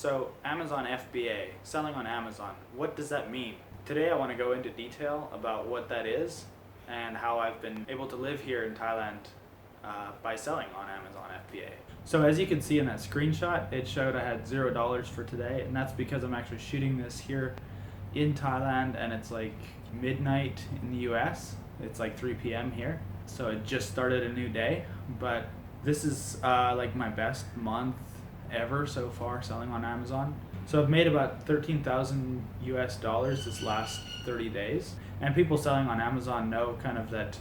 So Amazon FBA, selling on Amazon, what does that mean? Today I want to go into detail about what that is and how I've been able to live here in Thailand by selling on Amazon FBA. So as you can see in that screenshot, it showed I had $0 for today, and that's because I'm actually shooting this here in Thailand and it's like midnight in the US. It's like 3 p.m. here. So it just started a new day, but this is like my best month ever so far selling on Amazon. So I've made about 13,000 US dollars this last 30 days. And people selling on Amazon know kind of that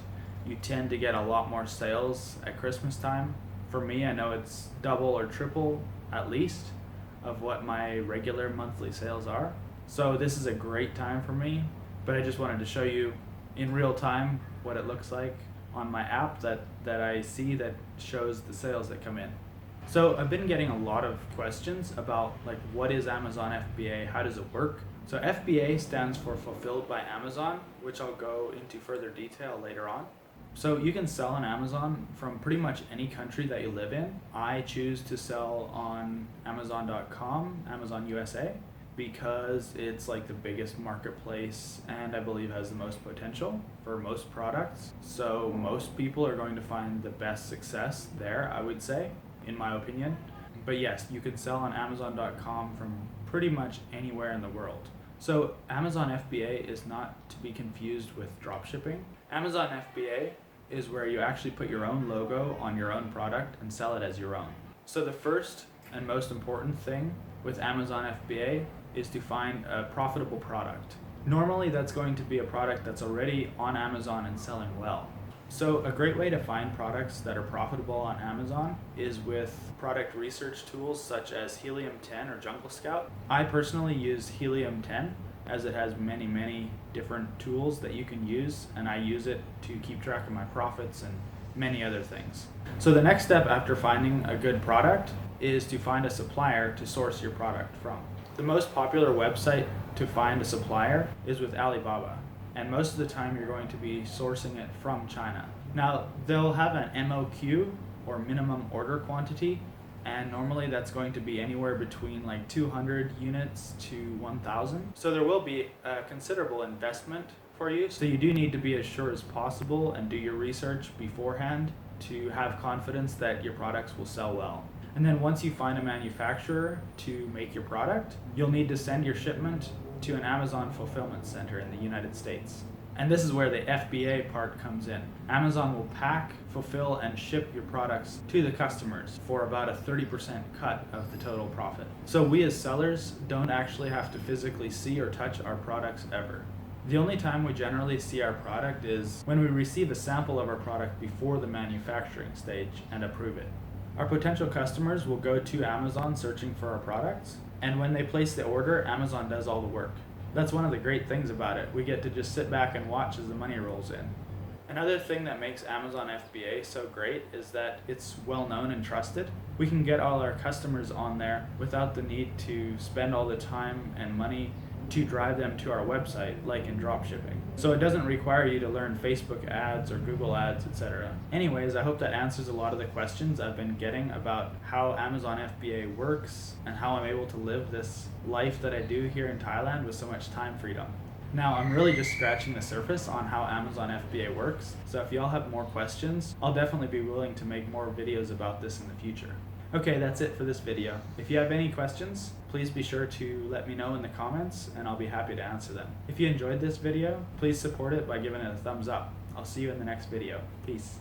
you tend to get a lot more sales at Christmas time. For me, I know it's double or triple at least of what my regular monthly sales are. So this is a great time for me, but I just wanted to show you in real time what it looks like on my app that I see that shows the sales that come in. So I've been getting a lot of questions about like what is Amazon FBA, how does it work? So FBA stands for Fulfilled by Amazon, which I'll go into further detail later on. So you can sell on Amazon from pretty much any country that you live in. I choose to sell on Amazon.com, Amazon USA, because it's like the biggest marketplace and I believe has the most potential for most products. So most people are going to find the best success there, I would say, in my opinion. But yes, you can sell on Amazon.com from pretty much anywhere in the world. So Amazon FBA is not to be confused with dropshipping. Amazon FBA is where you actually put your own logo on your own product and sell it as your own. So the first and most important thing with Amazon FBA is to find a profitable product. Normally that's going to be a product that's already on Amazon and selling well. So a great way to find products that are profitable on Amazon is with product research tools such as Helium 10 or Jungle Scout. I personally use Helium 10 as it has many different tools that you can use, and I use it to keep track of my profits and many other things. So the next step after finding a good product is to find a supplier to source your product from. The most popular website to find a supplier is with Alibaba. And most of the time you're going to be sourcing it from China. Now they'll have an MOQ or minimum order quantity, and normally that's going to be anywhere between like 200 units to 1,000. So there will be a considerable investment for you. So you do need to be as sure as possible and do your research beforehand to have confidence that your products will sell well. And then once you find a manufacturer to make your product, you'll need to send your shipment to an Amazon fulfillment center in the United States. And this is where the FBA part comes in. Amazon will pack, fulfill, and ship your products to the customers for about a 30% cut of the total profit. So we as sellers don't actually have to physically see or touch our products ever. The only time we generally see our product is when we receive a sample of our product before the manufacturing stage and approve it. Our potential customers will go to Amazon searching for our products, and when they place the order, Amazon does all the work. That's one of the great things about it. We get to just sit back and watch as the money rolls in. Another thing that makes Amazon FBA so great is that it's well known and trusted. We can get all our customers on there without the need to spend all the time and money to drive them to our website, like in dropshipping. So it doesn't require you to learn Facebook ads or Google ads, etc. Anyways, I hope that answers a lot of the questions I've been getting about how Amazon FBA works and how I'm able to live this life that I do here in Thailand with so much time freedom. Now, I'm really just scratching the surface on how Amazon FBA works, so if y'all have more questions, I'll definitely be willing to make more videos about this in the future. Okay, that's it for this video. If you have any questions, please be sure to let me know in the comments and I'll be happy to answer them. If you enjoyed this video, please support it by giving it a thumbs up. I'll see you in the next video. Peace.